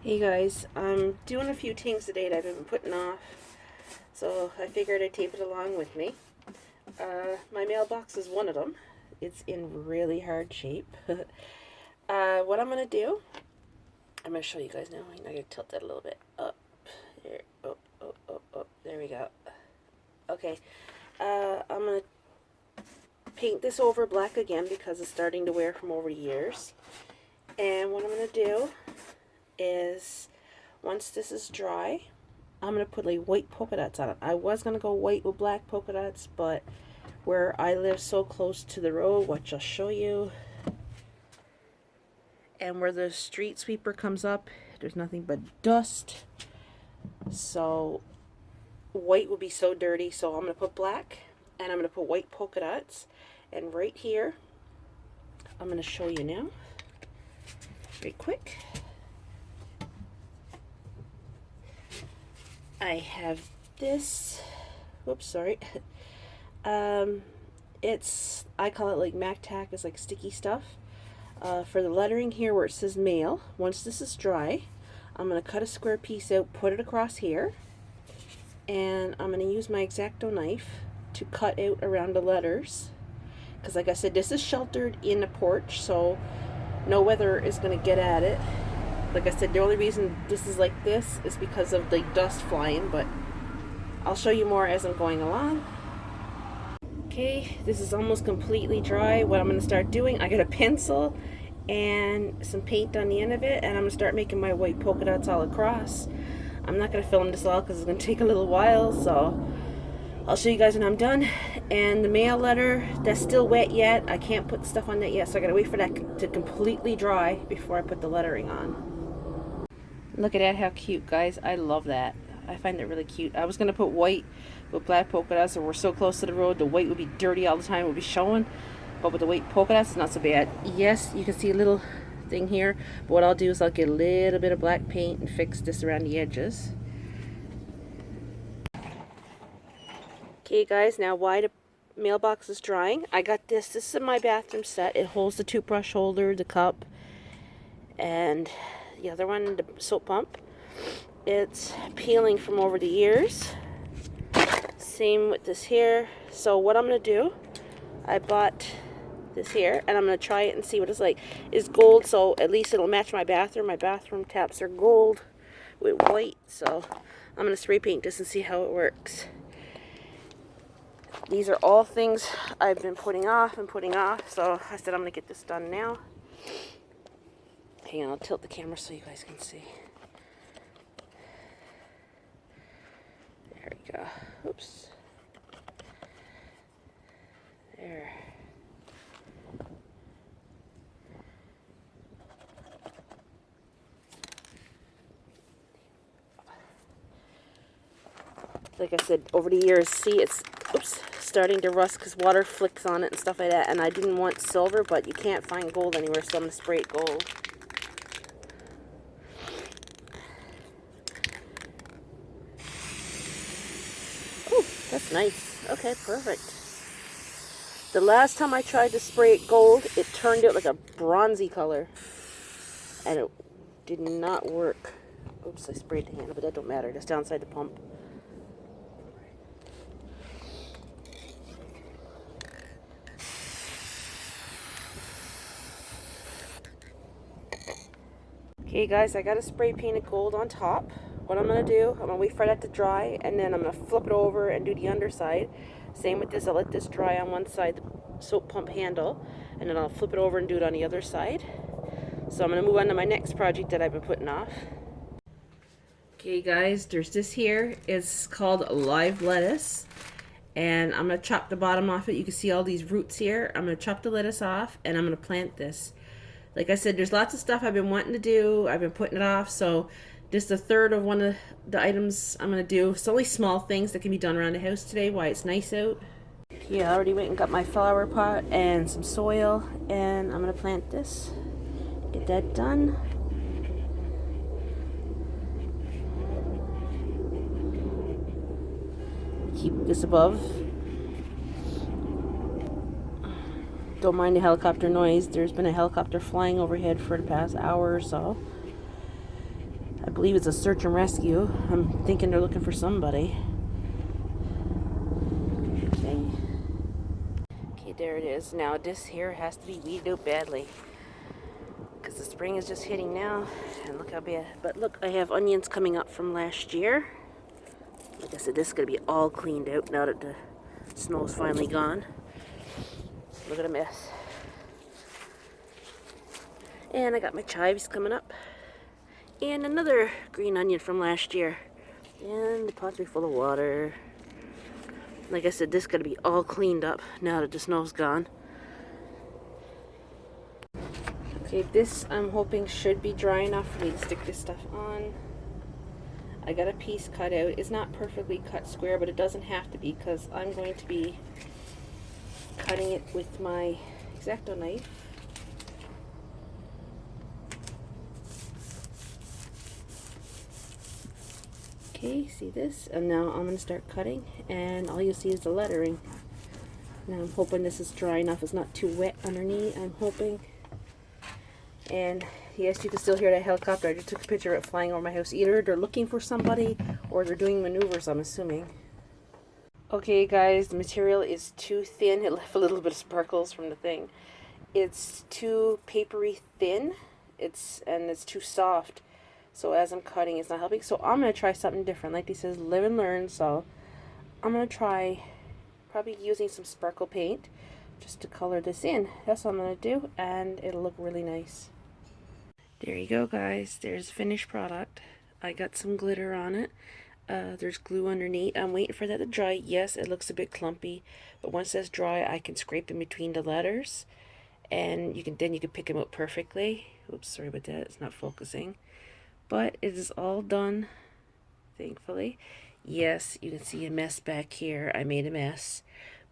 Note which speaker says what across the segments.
Speaker 1: Hey guys, I'm doing a few things today that I've been putting off, so I figured I'd tape it along with me. My mailbox is one of them. It's in really hard shape. What I'm going to do, I'm going to show you guys now. I'm going to tilt that a little bit up. Here. Oh, there we go. Okay, I'm going to paint this over black again because it's starting to wear from over years. And what I'm going to do is, once this is dry, I'm going to put like white polka dots on it. I was going to go white with black polka dots, but where I live so close to the road, which I'll show you, and where the street sweeper comes up, there's nothing but dust. So white would be so dirty, so I'm going to put black, and I'm going to put white polka dots. And right here, I'm going to show you now, very quick. I have this, whoops, sorry. I call it like Mac Tack, it's like sticky stuff. For the lettering here where it says mail, once this is dry, I'm going to cut a square piece out, put it across here, and I'm going to use my X-Acto knife to cut out around the letters. Because like I said, this is sheltered in the porch, so no weather is going to get at it. Like I said, the only reason this is like this is because of the dust flying, but I'll show you more as I'm going along. Okay, this is almost completely dry. What I'm going to start doing, I got a pencil and some paint on the end of it, and I'm going to start making my white polka dots all across. I'm not going to film this all because it's going to take a little while, so I'll show you guys when I'm done. And the mail letter, that's still wet yet. I can't put stuff on that yet, so I got to wait for that to completely dry before I put the lettering on. Look at that, how cute, guys. I love that. I find it really cute. I was going to put white with black polka dots, and we're so close to the road, the white would be dirty all the time, it would be showing. But with the white polka dots, it's not so bad. Yes, you can see a little thing here, but what I'll do is I'll get a little bit of black paint and fix this around the edges. Okay, guys, now while the mailbox is drying, I got this. This is my bathroom set. It holds the toothbrush holder, the cup, and the other one, the soap pump. It's peeling from over the years. Same with this here. So what I'm going to do, I bought this here, and I'm going to try it and see what it's like. It's gold, so at least it'll match my bathroom. My bathroom taps are gold with white, so I'm going to spray paint this and see how it works. These are all things I've been putting off, so I said I'm going to get this done now. Hang on, I'll tilt the camera so you guys can see. There we go. Oops. There. Like I said, over the years, see, it's starting to rust because water flicks on it and stuff like that. And I didn't want silver, but you can't find gold anywhere, so I'm going to spray it gold. Oh, that's nice. Okay, perfect. The last time I tried to spray it gold, it turned out like a bronzy color. And it did not work. Oops, I sprayed the handle, but that don't matter. That's down inside the pump. Okay guys, I got a spray painted gold on top. What I'm going to do, I'm going to wait for that to dry, and then I'm going to flip it over and do the underside. Same with this, I'll let this dry on one side, the soap pump handle, and then I'll flip it over and do it on the other side. So I'm going to move on to my next project that I've been putting off. Okay guys, there's this here. It's called live lettuce. And I'm going to chop the bottom off it. You can see all these roots here. I'm going to chop the lettuce off, and I'm going to plant this. Like I said, there's lots of stuff I've been wanting to do. I've been putting it off, so this is the third of one of the items I'm going to do. It's only small things that can be done around the house today while it's nice out. Yeah, I already went and got my flower pot and some soil, and I'm going to plant this. Get that done. Keep this above. Don't mind the helicopter noise. There's been a helicopter flying overhead for the past hour or so. believe it's a search and rescue. I'm thinking they're looking for somebody. Okay, there it is. Now this here has to be weeded out badly because the spring is just hitting now, and look how bad. But look, I have onions coming up from last year. Like I said, this is going to be all cleaned out now that the snow's finally gone. Look at a mess. And I got my chives coming up. And another green onion from last year. And the pots are full of water. Like I said, this is going to be all cleaned up now that the snow's gone. Okay, this I'm hoping should be dry enough for me to stick this stuff on. I got a piece cut out. It's not perfectly cut square, but it doesn't have to be because I'm going to be cutting it with my X-Acto knife. Okay, see this? And now I'm going to start cutting, and all you see is the lettering. Now I'm hoping this is dry enough. It's not too wet underneath, I'm hoping. And yes, you can still hear that helicopter. I just took a picture of it flying over my house. Either they're looking for somebody or they're doing maneuvers, I'm assuming. Okay guys, the material is too thin. It left a little bit of sparkles from the thing. It's too papery thin. It's too soft. So as I'm cutting, it's not helping. So I'm going to try something different. Like this says, live and learn. So I'm going to try probably using some sparkle paint just to color this in. That's what I'm going to do, and it'll look really nice. There you go, guys. There's finished product. I got some glitter on it. There's glue underneath. I'm waiting for that to dry. Yes, it looks a bit clumpy, but once that's dry, I can scrape in between the letters, and you can pick them out perfectly. Oops, sorry about that. It's not focusing. But it is all done, thankfully. Yes, you can see a mess back here. I made a mess,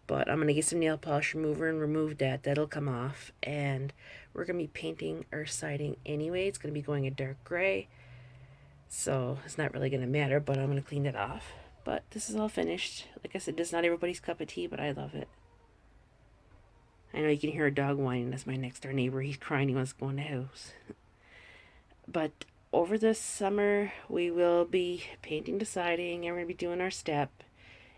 Speaker 1: but I'm going to get some nail polish remover and remove that. That'll come off, and we're going to be painting our siding anyway. It's going to be going a dark gray, so it's not really going to matter, but I'm going to clean it off. But this is all finished. Like I said, this is not everybody's cup of tea, but I love it. I know you can hear a dog whining. That's my next door neighbor. He's crying. He wants to go in the house. But over the summer, we will be painting the siding, and we're going to be doing our step,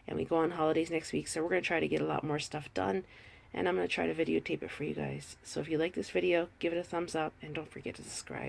Speaker 1: and we go on holidays next week, so we're going to try to get a lot more stuff done, and I'm going to try to videotape it for you guys. So if you like this video, give it a thumbs up, and don't forget to subscribe.